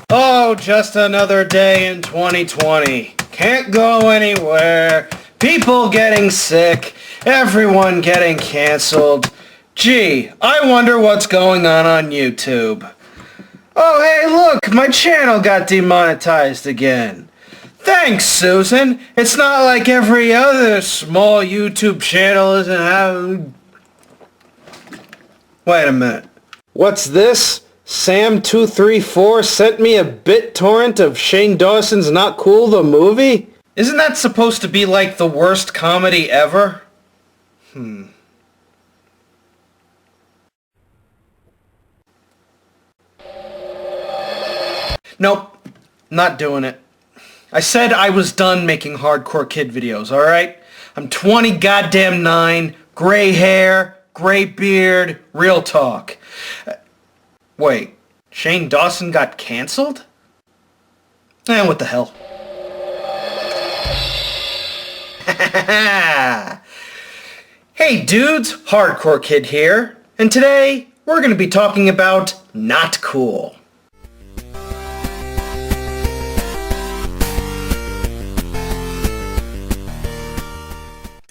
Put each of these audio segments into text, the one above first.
Oh, just another day in 2020. Can't go anywhere. People getting sick. Everyone getting canceled. Gee, I wonder what's going on YouTube. Oh, hey, look, my channel got demonetized again. Thanks, Susan. It's not like every other small YouTube channel isn't having... Wait a minute. What's this? Sam234 sent me a BitTorrent of Shane Dawson's Not Cool the movie? Isn't that supposed to be like the worst comedy ever? Nope, not doing it. I said I was done making hardcore kid videos, alright? I'm 20 goddamn 9, gray hair, gray beard, real talk. Wait, Shane Dawson got canceled? What the hell? Hey dudes, Hardcore Kid here, and today we're going to be talking about not cool.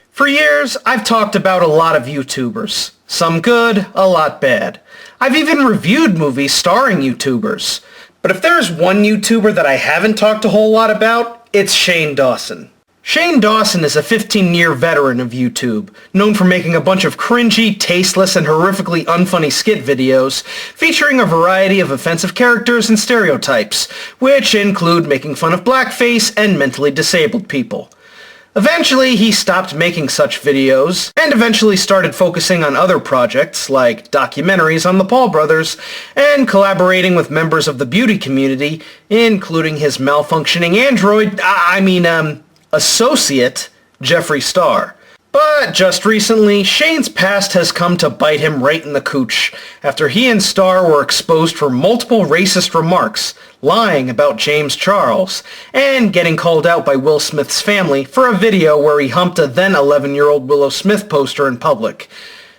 For years, I've talked about a lot of YouTubers. Some good, a lot bad. I've even reviewed movies starring YouTubers. But if there's one YouTuber that I haven't talked a whole lot about, it's Shane Dawson. Shane Dawson is a 15-year veteran of YouTube, known for making a bunch of cringy, tasteless, and horrifically unfunny skit videos featuring a variety of offensive characters and stereotypes, which include making fun of blackface and mentally disabled people. Eventually, he stopped making such videos, and eventually started focusing on other projects, like documentaries on the Paul brothers, and collaborating with members of the beauty community, including his malfunctioning associate, Jeffree Star. But just recently, Shane's past has come to bite him right in the cooch, after he and Star were exposed for multiple racist remarks, lying about James Charles, and getting called out by Will Smith's family for a video where he humped a then 11-year-old Willow Smith poster in public.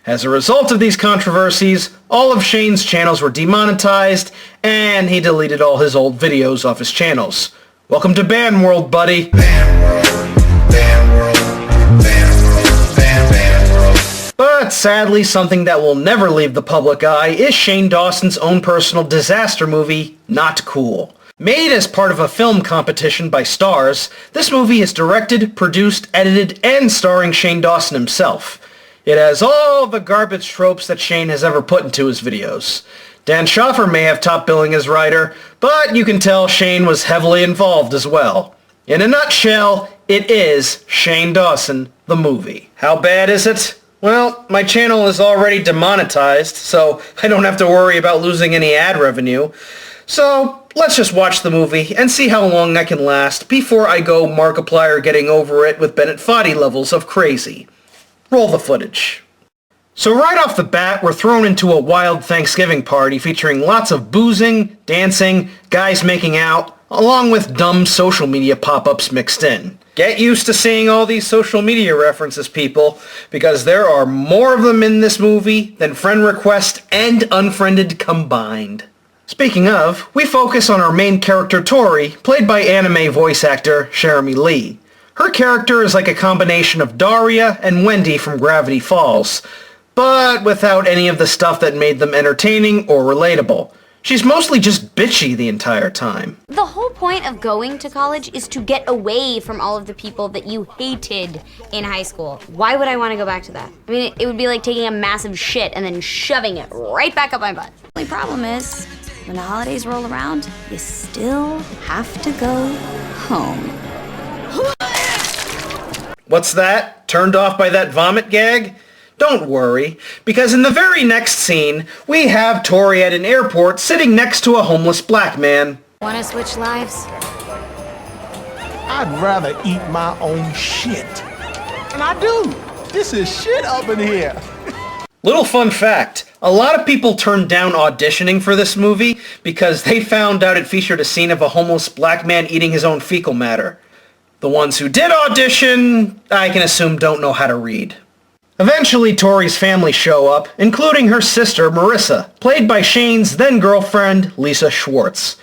As a result of these controversies, all of Shane's channels were demonetized, and he deleted all his old videos off his channels. Welcome to Ban World, buddy. Ban World, Ban World, Ban World, Ban World. But sadly, something that will never leave the public eye is Shane Dawson's own personal disaster movie, Not Cool. Made as part of a film competition by Starz, this movie is directed, produced, edited, and starring Shane Dawson himself. It has all the garbage tropes that Shane has ever put into his videos. Dan Schaffer may have top billing as writer, but you can tell Shane was heavily involved as well. In a nutshell, it is Shane Dawson, the movie. How bad is it? Well, my channel is already demonetized, so I don't have to worry about losing any ad revenue. So, let's just watch the movie and see how long I can last before I go Markiplier getting over it with Bennett Foddy levels of crazy. Roll the footage. So right off the bat, we're thrown into a wild Thanksgiving party featuring lots of boozing, dancing, guys making out, along with dumb social media pop-ups mixed in. Get used to seeing all these social media references, people, because there are more of them in this movie than friend request and unfriended combined. Speaking of, we focus on our main character Tori, played by anime voice actor Jeremy Lee. Her character is like a combination of Daria and Wendy from Gravity Falls, but without any of the stuff that made them entertaining or relatable. She's mostly just bitchy the entire time. The whole point of going to college is to get away from all of the people that you hated in high school. Why would I want to go back to that? I mean, it would be like taking a massive shit and then shoving it right back up my butt. The only problem is, when the holidays roll around, you still have to go home. What's that? Turned off by that vomit gag? Don't worry, because in the very next scene, we have Tori at an airport sitting next to a homeless black man. Wanna switch lives? I'd rather eat my own shit. And I do. This is shit up in here. Little fun fact, a lot of people turned down auditioning for this movie because they found out it featured a scene of a homeless black man eating his own fecal matter. The ones who did audition, I can assume don't know how to read. Eventually, Tori's family show up, including her sister, Marissa, played by Shane's then-girlfriend, Lisa Schwartz.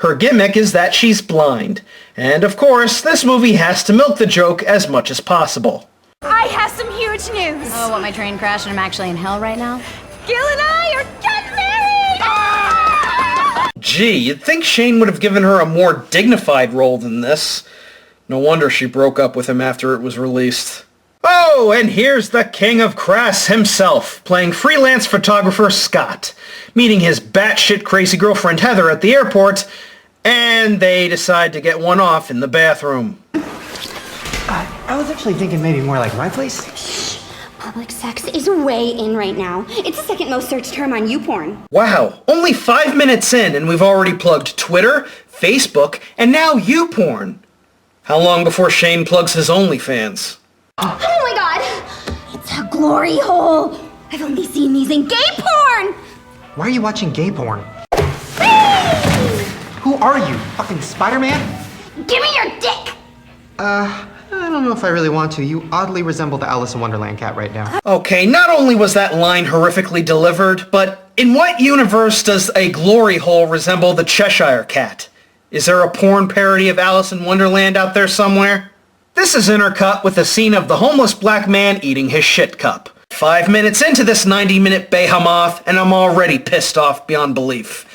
Her gimmick is that she's blind. And of course, this movie has to milk the joke as much as possible. I have some huge news. Oh, what, my train crashed and I'm actually in hell right now? Gil and I are getting married! Gee, you'd think Shane would have given her a more dignified role than this. No wonder she broke up with him after it was released. Oh, and here's the king of crass himself, playing freelance photographer Scott, meeting his batshit crazy girlfriend Heather at the airport, and they decide to get one off in the bathroom. I was actually thinking maybe more like my place. Public sex is way in right now. It's the second most searched term on YouPorn. Wow, only 5 minutes in and we've already plugged Twitter, Facebook, and now YouPorn. How long before Shane plugs his OnlyFans? Oh my god! It's a glory hole! I've only seen these in gay porn! Why are you watching gay porn? Who are you? Fucking Spider-Man? Give me your dick! I don't know if I really want to. You oddly resemble the Alice in Wonderland cat right now. Okay, not only was that line horrifically delivered, but in what universe does a glory hole resemble the Cheshire Cat? Is there a porn parody of Alice in Wonderland out there somewhere? This is intercut with a scene of the homeless black man eating his shit cup. 5 minutes into this 90-minute behemoth, and I'm already pissed off beyond belief.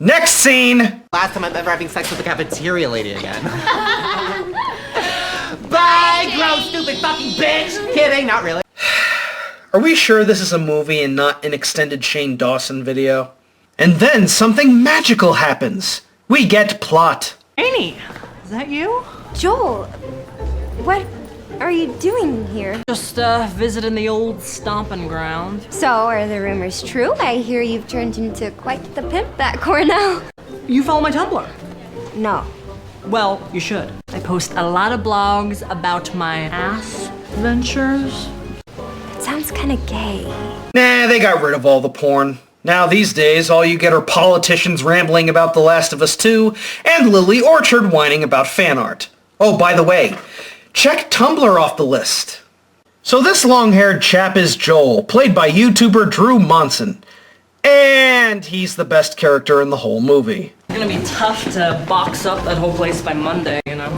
Next scene! Last time I'm ever having sex with the cafeteria lady again. Bye, gross, stupid fucking bitch! Kidding, not really. Are we sure this is a movie and not an extended Shane Dawson video? And then something magical happens. We get plot. Annie, is that you? Joel, what are you doing here? Just visiting the old stomping ground. So, are the rumors true? I hear you've turned into quite the pimp at Cornell. You follow my Tumblr? No. Well, you should. I post a lot of blogs about my ass ventures. It sounds kind of gay. Nah, they got rid of all the porn. Now these days, all you get are politicians rambling about The Last of Us 2 and Lily Orchard whining about fan art. Oh, by the way, check Tumblr off the list. So this long-haired chap is Joel, played by YouTuber Drew Monson. And he's the best character in the whole movie. It's gonna be tough to box up that whole place by Monday, you know?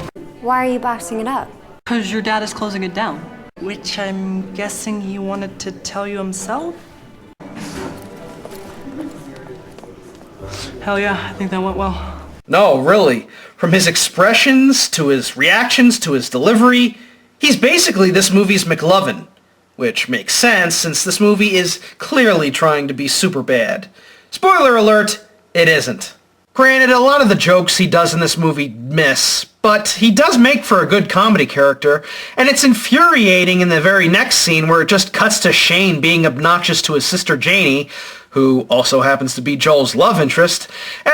Why are you boxing it up? Because your dad is closing it down. Which I'm guessing he wanted to tell you himself? Hell yeah, I think that went well. No, really. From his expressions, to his reactions, to his delivery, he's basically this movie's McLovin. Which makes sense, since this movie is clearly trying to be super bad. Spoiler alert, it isn't. Granted, a lot of the jokes he does in this movie miss, but he does make for a good comedy character, and it's infuriating in the very next scene where it just cuts to Shane being obnoxious to his sister Janie, who also happens to be Joel's love interest,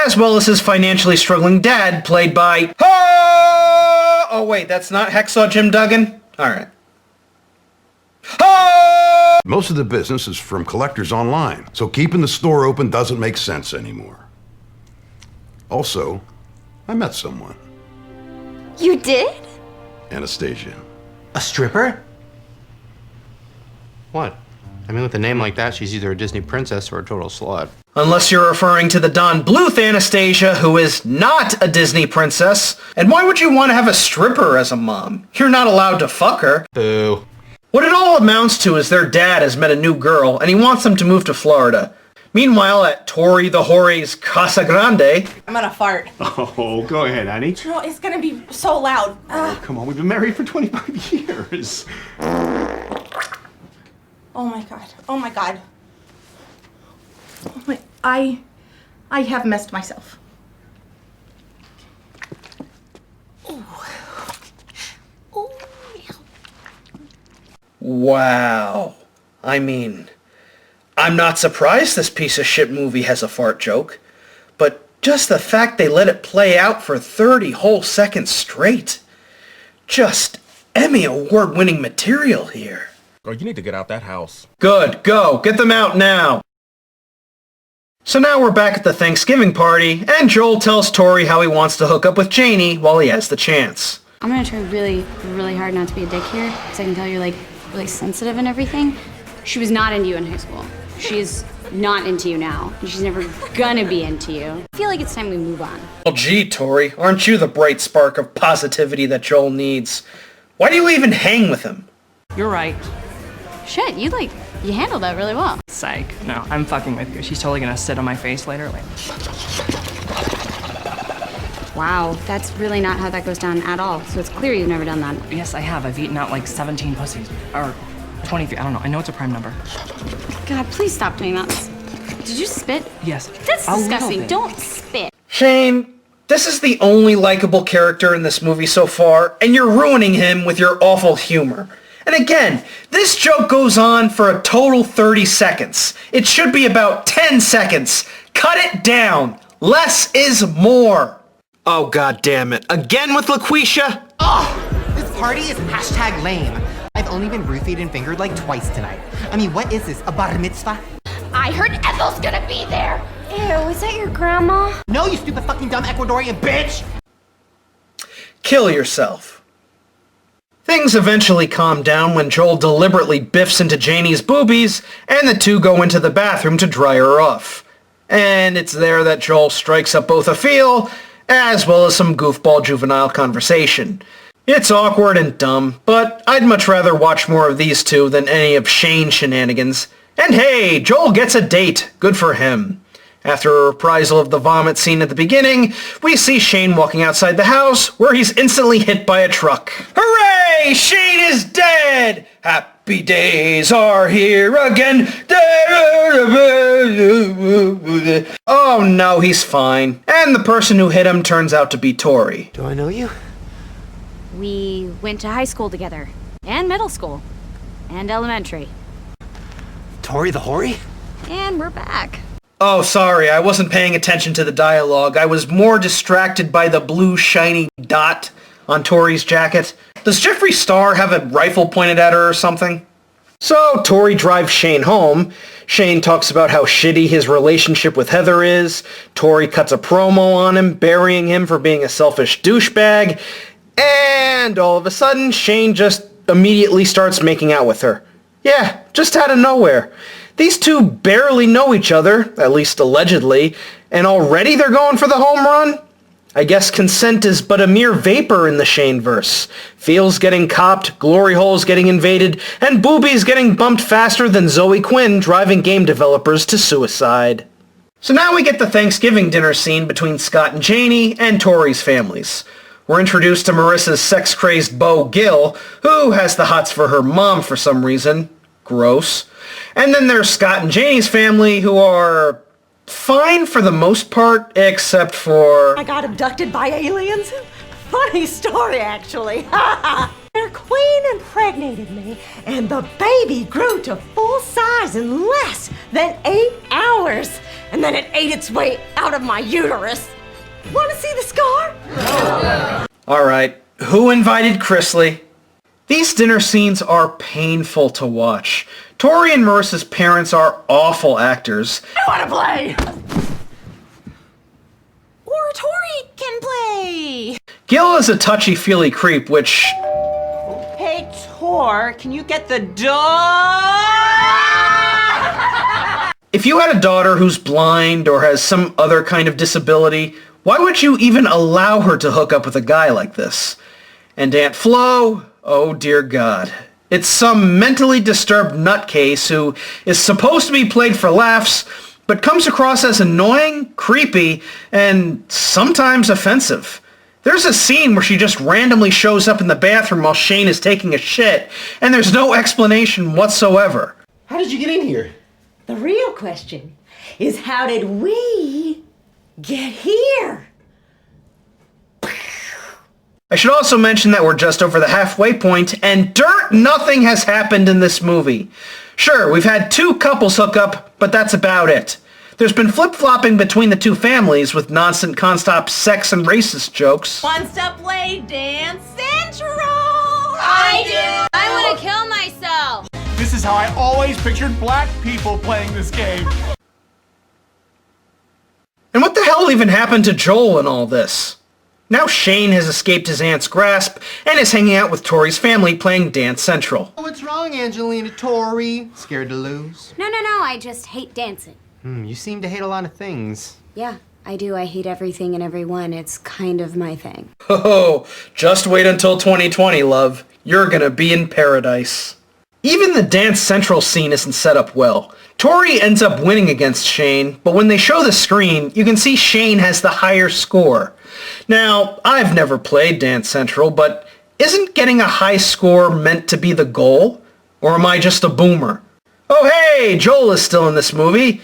as well as his financially struggling dad, played by... Oh wait, that's not Hacksaw Jim Duggan? Alright. Most of the business is from collectors online, so keeping the store open doesn't make sense anymore. Also, I met someone. You did? Anastasia. A stripper? What? I mean, with a name like that, she's either a Disney princess or a total slut. Unless you're referring to the Don Bluth Anastasia, who is not a Disney princess. And why would you want to have a stripper as a mom? You're not allowed to fuck her. Boo. What it all amounts to is their dad has met a new girl, and he wants them to move to Florida. Meanwhile, at Tori the Hore's Casa Grande... I'm gonna fart. Oh, go ahead, Annie. No, it's gonna be so loud. Come on, we've been married for 25 years. Oh my god. Oh my god. Oh my, I have messed myself. Wow. I mean, I'm not surprised this piece of shit movie has a fart joke, but just the fact they let it play out for 30 whole seconds straight. Just Emmy award-winning material here. Girl, you need to get out that house. Good, go, get them out now. So now we're back at the Thanksgiving party, and Joel tells Tori how he wants to hook up with Janie while he has the chance. I'm gonna try really, really hard not to be a dick here, because I can tell you're, like, really sensitive and everything. She was not into you in high school. She's not into you now, and she's never gonna be into you. I feel like it's time we move on. Well, gee, Tori, aren't you the bright spark of positivity that Joel needs? Why do you even hang with him? You're right. Shit, you handled that really well. Psych. No, I'm fucking with you. She's totally gonna sit on my face later. Wow, that's really not how that goes down at all. So it's clear you've never done that. Yes, I have. I've eaten out like 17 pussies. Or 23. I don't know. I know it's a prime number. God, please stop doing that. Did you spit? Yes. That's A little disgusting. bit. Don't spit. Shane, this is the only likable character in this movie so far, and you're ruining him with your awful humor. And again, this joke goes on for a total 30 seconds. It should be about 10 seconds. Cut it down. Less is more. Oh, god damn it. Again with LaQuisha? Oh, this party is hashtag lame. I've only been roofied and fingered like twice tonight. I mean, what is this, a bar mitzvah? I heard Ethel's gonna be there. Ew, is that your grandma? No, you stupid fucking dumb Ecuadorian bitch! Kill yourself. Things eventually calm down when Joel deliberately biffs into Janie's boobies, and the two go into the bathroom to dry her off. And it's there that Joel strikes up both a feel, as well as some goofball juvenile conversation. It's awkward and dumb, but I'd much rather watch more of these two than any of Shane's shenanigans. And hey, Joel gets a date. Good for him. After a reprisal of the vomit scene at the beginning, we see Shane walking outside the house, where he's instantly hit by a truck. Hooray! Shane is dead! Happy days are here again. Oh no, he's fine. And the person who hit him turns out to be Tori. Do I know you? We went to high school together, and middle school, and elementary. Tori the Hoary? And we're back. Oh, sorry, I wasn't paying attention to the dialogue. I was more distracted by the blue shiny dot on Tori's jacket. Does Jeffree Star have a rifle pointed at her or something? So, Tori drives Shane home. Shane talks about how shitty his relationship with Heather is. Tori cuts a promo on him, burying him for being a selfish douchebag. And all of a sudden, Shane just immediately starts making out with her. Yeah, just out of nowhere. These two barely know each other, at least allegedly, and already they're going for the home run? I guess consent is but a mere vapor in the Shane-verse. Feels getting copped, glory holes getting invaded, and boobies getting bumped faster than Zoe Quinn driving game developers to suicide. So now we get the Thanksgiving dinner scene between Scott and Janie and Tori's families. We're introduced to Marissa's sex-crazed beau, Gil, who has the hots for her mom for some reason. Gross. And then there's Scott and Janie's family, who are fine for the most part, except for... I got abducted by aliens? Funny story, actually. Their queen impregnated me, and the baby grew to full size in less than 8 hours. And then it ate its way out of my uterus. Want to see the scar? Alright, who invited Chrisley? These dinner scenes are painful to watch. Tori and Marissa's parents are awful actors. I want to play! Or Tori can play! Gil is a touchy-feely creep, which... Hey, Tor, can you get the door? If you had a daughter who's blind or has some other kind of disability, why would you even allow her to hook up with a guy like this? And Aunt Flo, oh dear God. It's some mentally disturbed nutcase who is supposed to be played for laughs, but comes across as annoying, creepy, and sometimes offensive. There's a scene where she just randomly shows up in the bathroom while Shane is taking a shit, and there's no explanation whatsoever. How did you get in here? The real question is, how did we get here? I should also mention that we're just over the halfway point, and dirt nothing has happened in this movie. Sure, we've had 2 couples hook up, but that's about it. There's been flip-flopping between the 2 families with nonstop, constop sex and racist jokes. Wants to play Dance Central! I do! I want to kill myself! This is how I always pictured black people playing this game. And what the hell even happened to Joel in all this? Now Shane has escaped his aunt's grasp and is hanging out with Tori's family playing Dance Central. What's wrong, Angelina? Tori? Scared to lose? No, I just hate dancing. You seem to hate a lot of things. Yeah, I do. I hate everything and everyone. It's kind of my thing. Oh, just wait until 2020, love. You're gonna be in paradise. Even the Dance Central scene isn't set up well. Tori ends up winning against Shane, but when they show the screen, you can see Shane has the higher score. Now, I've never played Dance Central, but isn't getting a high score meant to be the goal? Or am I just a boomer? Oh hey, Joel is still in this movie,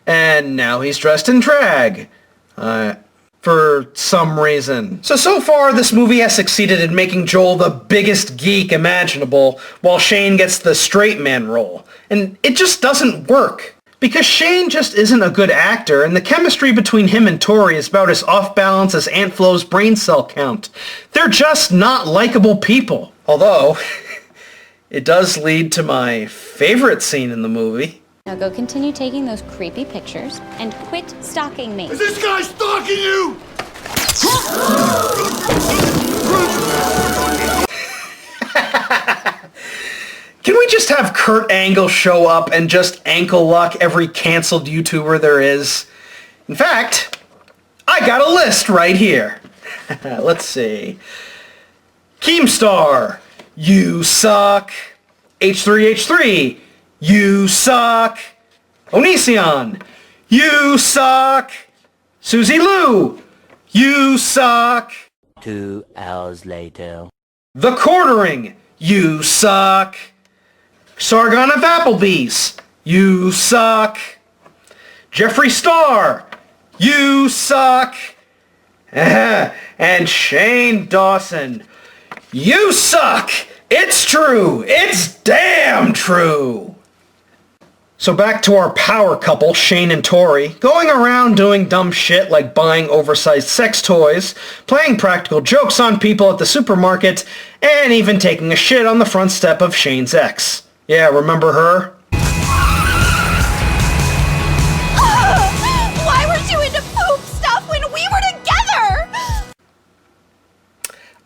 and now he's dressed in drag. For some reason. So far, this movie has succeeded in making Joel the biggest geek imaginable, while Shane gets the straight man role. And it just doesn't work. Because Shane just isn't a good actor, and the chemistry between him and Tori is about as off-balance as Aunt Flo's brain cell count. They're just not likable people. Although, it does lead to my favorite scene in the movie. Now go continue taking those creepy pictures and quit stalking me. Is this guy stalking you? Can we just have Kurt Angle show up and just ankle lock every canceled YouTuber there is? In fact, I got a list right here. Let's see. Keemstar, you suck. H3H3, you suck. Onision, you suck. Susie Lou, you suck. 2 hours later. The Quartering, you suck. Sargon of Applebee's, you suck. Jeffree Star, you suck. And Shane Dawson, you suck. It's true. It's damn true. So back to our power couple, Shane and Tori, going around doing dumb shit like buying oversized sex toys, playing practical jokes on people at the supermarket, and even taking a shit on the front step of Shane's ex. Yeah, remember her? Why weren't you into poop stuff when we were together?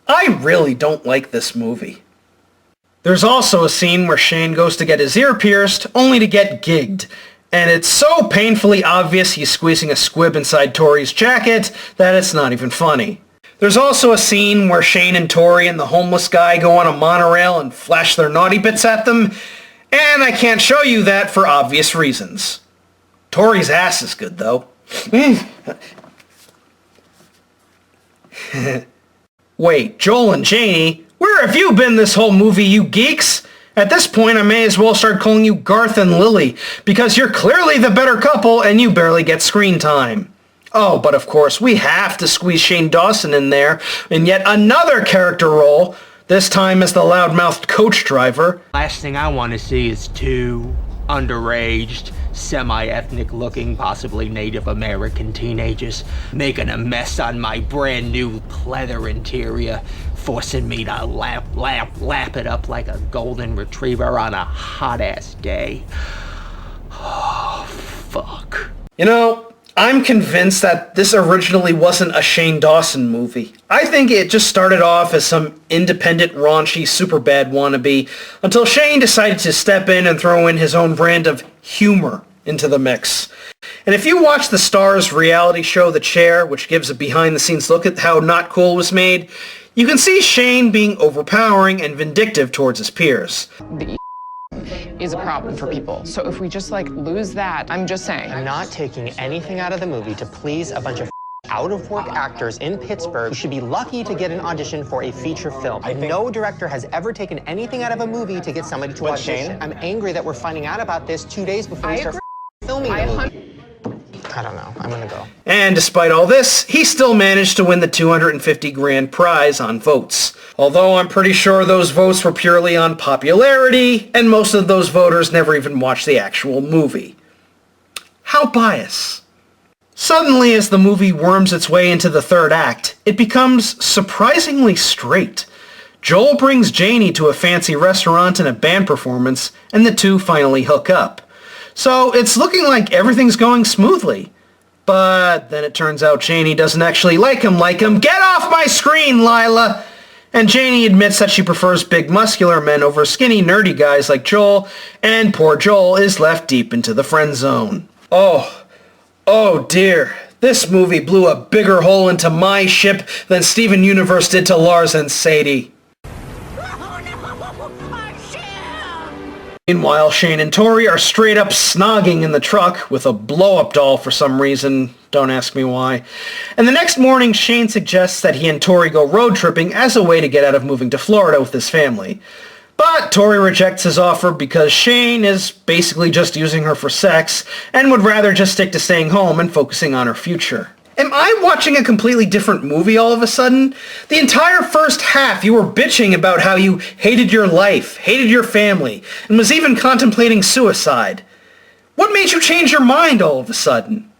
I really don't like this movie. There's also a scene where Shane goes to get his ear pierced, only to get gigged. And it's so painfully obvious he's squeezing a squib inside Tori's jacket that it's not even funny. There's also a scene where Shane and Tori and the homeless guy go on a monorail and flash their naughty bits at them, and I can't show you that for obvious reasons. Tori's ass is good, though. Wait, Joel and Janie, where have you been this whole movie, you geeks? At this point, I may as well start calling you Garth and Lily, because you're clearly the better couple and you barely get screen time. Oh, but of course, we have to squeeze Shane Dawson in there in yet another character role, this time as the loudmouthed coach driver. Last thing I want to see is two underaged, semi-ethnic looking, possibly Native American teenagers making a mess on my brand new pleather interior, forcing me to lap it up like a golden retriever on a hot-ass day. Oh, fuck. You know, I'm convinced that this originally wasn't a Shane Dawson movie. I think it just started off as some independent, raunchy, Superbad wannabe until Shane decided to step in and throw in his own brand of humor into the mix. And if you watch the Starz reality show The Chair, which gives a behind-the-scenes look at how Not Cool was made, you can see Shane being overpowering and vindictive towards his peers. Is a problem for people. So if we just lose that, I'm just saying. I'm not taking anything out of the movie to please a bunch of out-of-work actors in Pittsburgh who should be lucky to get an audition for a feature film. No director has ever taken anything out of a movie to get somebody to audition. I'm angry that we're finding out about this 2 days before we start filming the movie. I don't know. I'm gonna go. And despite all this, he still managed to win the $250,000 prize on votes. Although I'm pretty sure those votes were purely on popularity, and most of those voters never even watched the actual movie. How biased. Suddenly, as the movie worms its way into the third act, it becomes surprisingly straight. Joel brings Janie to a fancy restaurant and a band performance, and the two finally hook up. So it's looking like everything's going smoothly. But then it turns out Janie doesn't actually like him. Get off my screen, Lila! And Janie admits that she prefers big muscular men over skinny nerdy guys like Joel, and poor Joel is left deep into the friend zone. Oh dear. This movie blew a bigger hole into my ship than Steven Universe did to Lars and Sadie. Meanwhile, Shane and Tori are straight up snogging in the truck with a blow-up doll for some reason. Don't ask me why. And the next morning, Shane suggests that he and Tori go road tripping as a way to get out of moving to Florida with his family. But Tori rejects his offer because Shane is basically just using her for sex and would rather just stick to staying home and focusing on her future. Am I watching a completely different movie all of a sudden? The entire first half you were bitching about how you hated your life, hated your family, and was even contemplating suicide. What made you change your mind all of a sudden?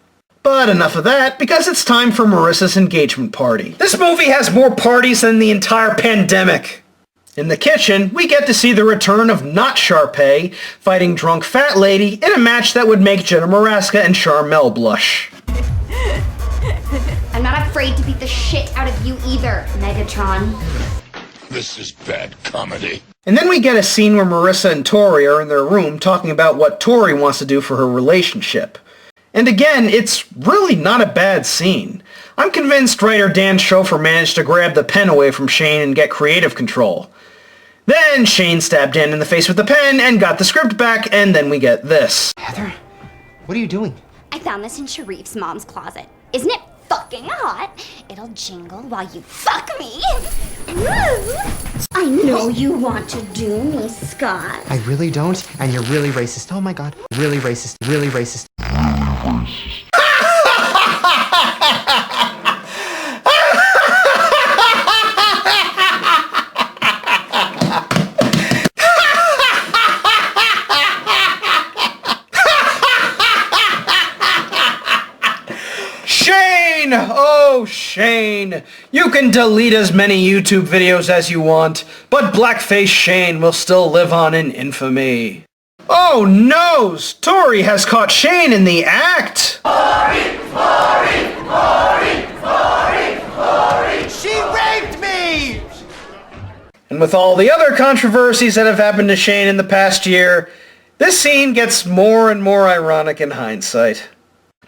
But enough of that, because it's time for Marissa's engagement party. This movie has more parties than the entire pandemic. In the kitchen, we get to see the return of Not Sharpay fighting Drunk Fat Lady in a match that would make Jenna Maraska and Charmel blush. I'm not afraid to beat the shit out of you either, Megatron. This is bad comedy. And then we get a scene where Marissa and Tori are in their room talking about what Tori wants to do for her relationship. And again, it's really not a bad scene. I'm convinced writer Dan Schofer managed to grab the pen away from Shane and get creative control. Then Shane stabbed Dan in the face with the pen and got the script back, and then we get this. Heather, what are you doing? I found this in Sharif's mom's closet. Isn't it fucking hot? It'll jingle while you fuck me. I know you want to do me, Scott. I really don't, and you're really racist. Oh my god. Really racist, really racist. Shane! Oh, Shane. You can delete as many YouTube videos as you want, but Blackface Shane will still live on in infamy. Oh, noes! Tori has caught Shane in the act! She raped me! And with all the other controversies that have happened to Shane in the past year, this scene gets more and more ironic in hindsight.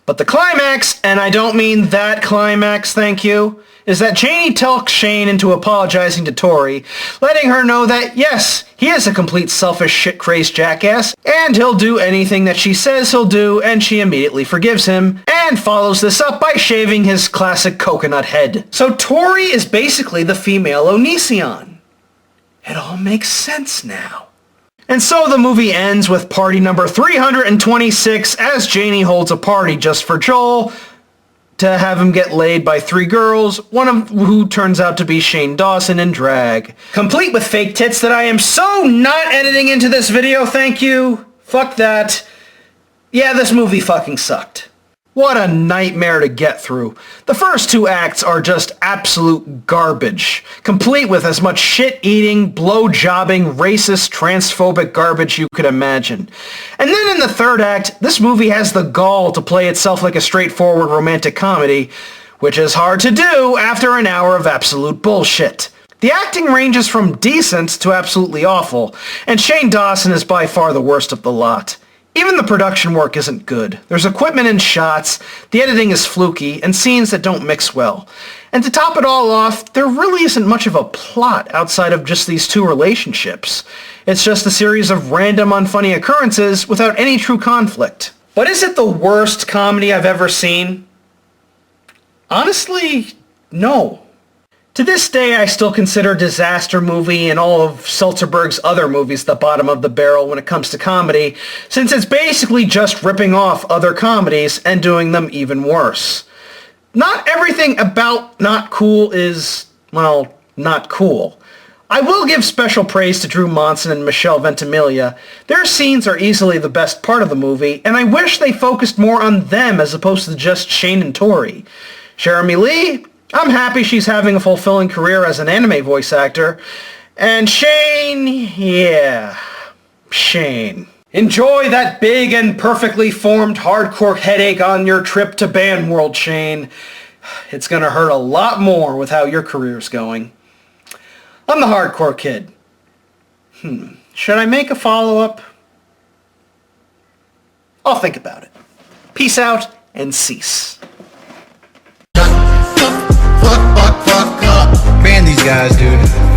But the climax, and I don't mean that climax, thank you, is that Janie talks Shane into apologizing to Tori, letting her know that, yes, he is a complete selfish shit-crazed jackass, and he'll do anything that she says he'll do, and she immediately forgives him, and follows this up by shaving his classic coconut head. So Tori is basically the female Onision. It all makes sense now. And so the movie ends with party number 326 as Janie holds a party just for Joel to have him get laid by 3 girls, one of who turns out to be Shane Dawson in drag. Complete with fake tits that I am so not editing into this video, thank you. Fuck that. Yeah, this movie fucking sucked. What a nightmare to get through. The first 2 acts are just absolute garbage, complete with as much shit-eating, blow-jobbing, racist, transphobic garbage you could imagine. And then in the 3rd act, this movie has the gall to play itself like a straightforward romantic comedy, which is hard to do after an hour of absolute bullshit. The acting ranges from decent to absolutely awful, and Shane Dawson is by far the worst of the lot. Even the production work isn't good. There's equipment and shots, the editing is fluky, and scenes that don't mix well. And to top it all off, there really isn't much of a plot outside of just these 2 relationships. It's just a series of random unfunny occurrences without any true conflict. But is it the worst comedy I've ever seen? Honestly, no. To this day, I still consider Disaster Movie and all of Seltzerberg's other movies the bottom of the barrel when it comes to comedy, since it's basically just ripping off other comedies and doing them even worse. Not everything about Not Cool is, well, not cool. I will give special praise to Drew Monson and Michelle Ventimiglia. Their scenes are easily the best part of the movie, and I wish they focused more on them as opposed to just Shane and Tori. Jeremy Lee? I'm happy she's having a fulfilling career as an anime voice actor. And Shane, yeah, Shane. Enjoy that big and perfectly formed hardcore headache on your trip to band world, Shane. It's gonna hurt a lot more with how your career's going. I'm the hardcore kid. Should I make a follow-up? I'll think about it. Peace out and cease. Fuck up. Ban these guys, dude.